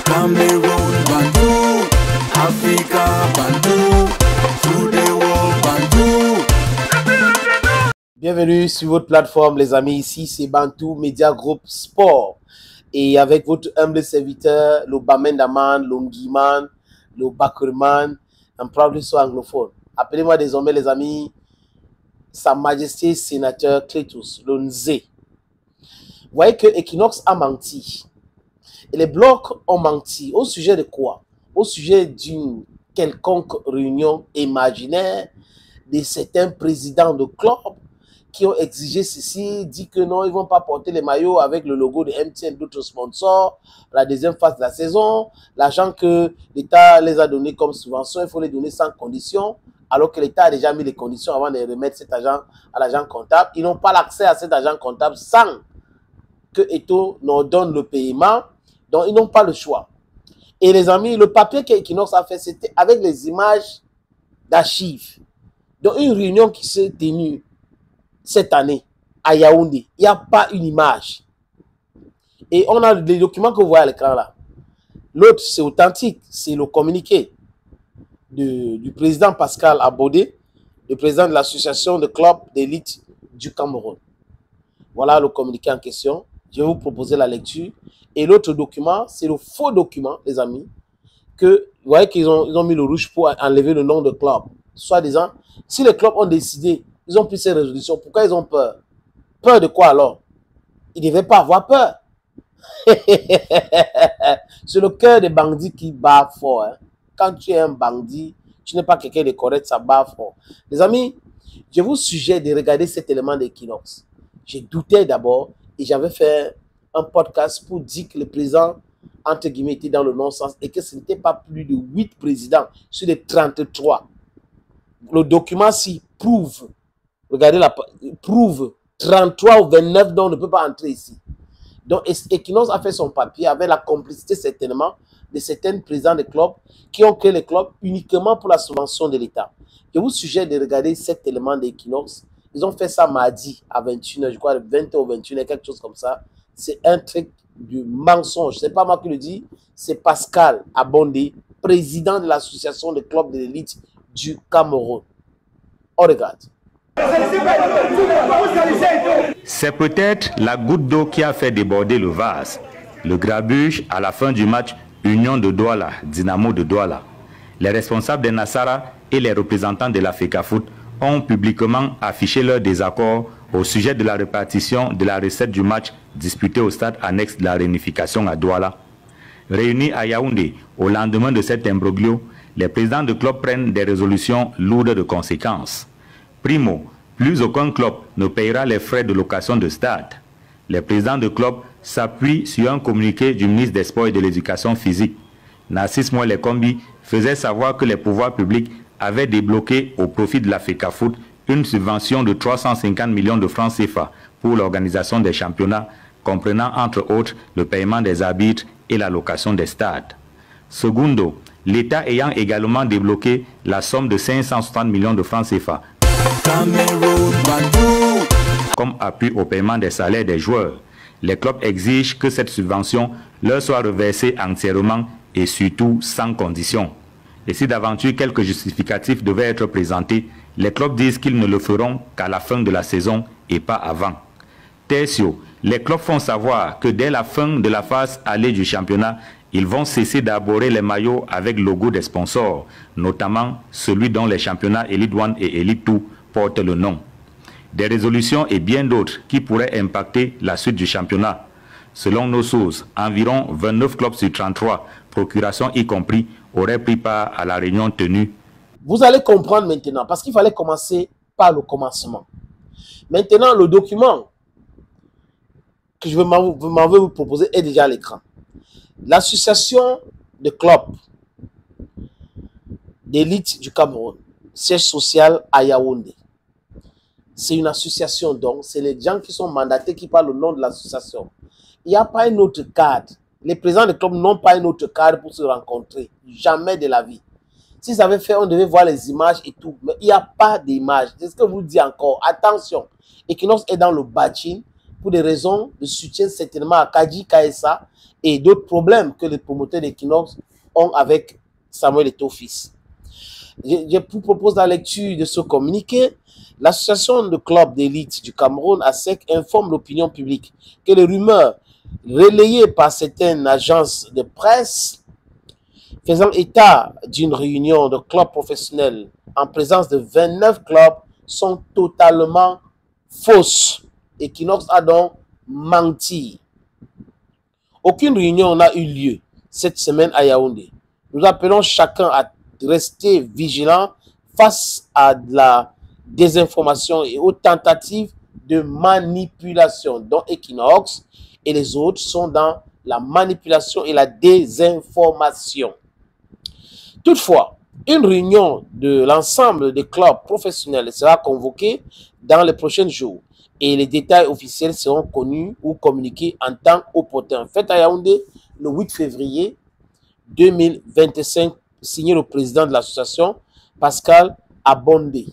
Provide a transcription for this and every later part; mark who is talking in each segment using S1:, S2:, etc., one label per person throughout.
S1: Cameroun Bantou, Africa Bantou, through the world Bantou.
S2: Bienvenue sur votre plateforme les amis, ici c'est Bantou Media Group Sport. Et avec votre humble serviteur, le Bamendaman, le Nguiman, le Bakurman, un proudly so anglophone. Appelez-moi désormais les amis, Sa Majesté Sénateur Cletus, le Nzé. Vous voyez que Equinox a menti. Et les blocs ont menti. Au sujet de quoi? Au sujet d'une quelconque réunion imaginaire de certains présidents de clubs qui ont exigé ceci, dit que non, ils ne vont pas porter les maillots avec le logo de MTN, d'autres sponsors, la deuxième phase de la saison, l'argent que l'État les a donné comme subvention, il faut les donner sans condition, alors que l'État a déjà mis les conditions avant de remettre cet argent à l'agent comptable. Ils n'ont pas l'accès à cet agent comptable sans que Eto leur donne le paiement. Donc, ils n'ont pas le choix. Et les amis, le papier qu'Equinox a fait, c'était avec les images d'archives. Donc, une réunion qui s'est tenue cette année à Yaoundé, il n'y a pas une image. Et on a les documents que vous voyez à l'écran là. L'autre, c'est authentique, c'est le communiqué du président Pascal Abodé, le président de l'association de clubs d'élite du Cameroun. Voilà le communiqué en question. Je vais vous proposer la lecture. Et l'autre document, c'est le faux document, les amis, que vous voyez qu'ils ont mis le rouge pour enlever le nom de club. Soit disant, si les clubs ont décidé, ils ont pris ces résolutions, pourquoi ils ont peur? Peur de quoi alors? Ils ne devaient pas avoir peur. C'est le cœur des bandits qui bat fort. Hein. Quand tu es un bandit, tu n'es pas quelqu'un de correct, ça bat fort. Les amis, je vous suggère de regarder cet élément d'Equinox. J'ai douté d'abord et j'avais fait un podcast pour dire que le président, entre guillemets, était dans le non-sens et que ce n'était pas plus de 8 présidents sur les 33. Le document s'y prouve, regardez, prouve 33 ou 29 dont on ne peut pas entrer ici. Donc, Equinox a fait son papier avec la complicité certainement de certains présidents de clubs qui ont créé les clubs uniquement pour la subvention de l'État. Je vous suggère de regarder cet élément d'Equinox. Ils ont fait ça mardi à 21h, je crois, 20h ou 21h, quelque chose comme ça. C'est un truc du mensonge. Ce n'est pas moi qui le dis, c'est Pascal Abondé, président de l'association de clubs de l'élite du Cameroun. On regarde.
S3: C'est peut-être la goutte d'eau qui a fait déborder le vase. Le grabuge à la fin du match Union de Douala, Dynamo de Douala. Les responsables des Nassara et les représentants de la FECAFOOT ont publiquement affiché leur désaccord au sujet de la répartition de la recette du match disputé au stade annexe de la réunification à Douala. Réunis à Yaoundé au lendemain de cet imbroglio, les présidents de club prennent des résolutions lourdes de conséquences. Primo, plus aucun club ne payera les frais de location de stade. Les présidents de club s'appuient sur un communiqué du ministre des Sports et de l'Éducation physique. Narcisse Moelle-Kombi faisait savoir que les pouvoirs publics avaient débloqué au profit de la FECAFOOT une subvention de 350 millions de francs CFA pour l'organisation des championnats, comprenant entre autres le paiement des arbitres et la location des stades. Secondo, l'État ayant également débloqué la somme de 560 millions de francs CFA comme appui au paiement des salaires des joueurs. Les clubs exigent que cette subvention leur soit reversée entièrement et surtout sans condition. Et si d'aventure quelques justificatifs devaient être présentés, les clubs disent qu'ils ne le feront qu'à la fin de la saison et pas avant. Tertio, les clubs font savoir que dès la fin de la phase allée du championnat, ils vont cesser d'arborer les maillots avec le logo des sponsors, notamment celui dont les championnats Elite One et Elite 2 portent le nom. Des résolutions et bien d'autres qui pourraient impacter la suite du championnat. Selon nos sources, environ 29 clubs sur 33, procuration y compris, auraient pris part à la réunion tenue.
S2: Vous allez comprendre maintenant, parce qu'il fallait commencer par le commencement. Maintenant, le document que je vais vous proposer est déjà à l'écran. L'association de clubs d'élite du Cameroun, siège social à Yaoundé. C'est une association, donc c'est les gens qui sont mandatés qui parlent au nom de l'association. Il n'y a pas un autre cadre. Les présidents de clubs n'ont pas un autre cadre pour se rencontrer. Jamais de la vie. S'ils avaient fait, on devait voir les images et tout. Mais il n'y a pas d'image. C'est ce que je vous dis encore. Attention. Equinox est dans le bâtiment pour des raisons de soutien certainement à Kadi, KSA et d'autres problèmes que les promoteurs d'Equinox ont avec Samuel Eto'o-Fils. Je vous propose la lecture de ce communiqué. L'association de clubs d'élite du Cameroun, ASEC, informe l'opinion publique que les rumeurs relayées par certaines agences de presse faisant état d'une réunion de clubs professionnels en présence de 29 clubs sont totalement fausses. Equinox a donc menti. Aucune réunion n'a eu lieu cette semaine à Yaoundé. Nous appelons chacun à rester vigilant face à la désinformation et aux tentatives de manipulation dont Equinox et les autres sont dans la manipulation et la désinformation. Toutefois, une réunion de l'ensemble des clubs professionnels sera convoquée dans les prochains jours et les détails officiels seront connus ou communiqués en temps opportun. Fait à Yaoundé le 8 février 2025, signé le président de l'association, Pascal Abondé.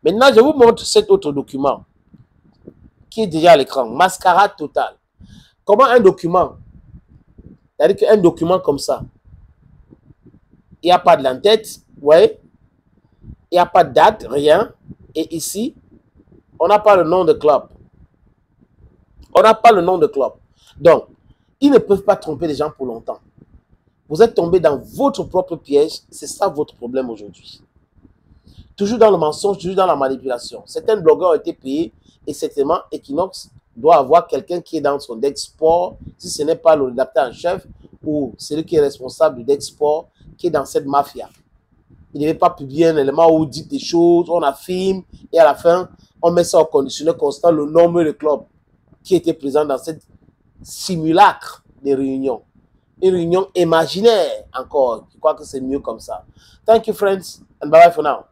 S2: Maintenant, je vous montre cet autre document qui est déjà à l'écran. Mascarade totale. Comment un document, c'est-à-dire qu'un document comme ça, il n'y a pas de l'entête, vous voyez, il n'y a pas de date, rien. Et ici, on n'a pas le nom de club. On n'a pas le nom de club. Donc, ils ne peuvent pas tromper les gens pour longtemps. Vous êtes tombé dans votre propre piège. C'est ça votre problème aujourd'hui. Toujours dans le mensonge, toujours dans la manipulation. Certains blogueurs ont été payés et certainement Equinox doit avoir quelqu'un qui est dans son deck sport, si ce n'est pas le rédacteur en chef ou celui qui est responsable du deck sport qui est dans cette mafia. Il ne devait pas publier un élément où on dit des choses, on affirme et à la fin, on met ça au conditionnel constant, le nombre de clubs qui étaient présents dans cette simulacre de réunion. Une réunion imaginaire encore. Je crois que c'est mieux comme ça. Thank you, friends, and bye-bye for now.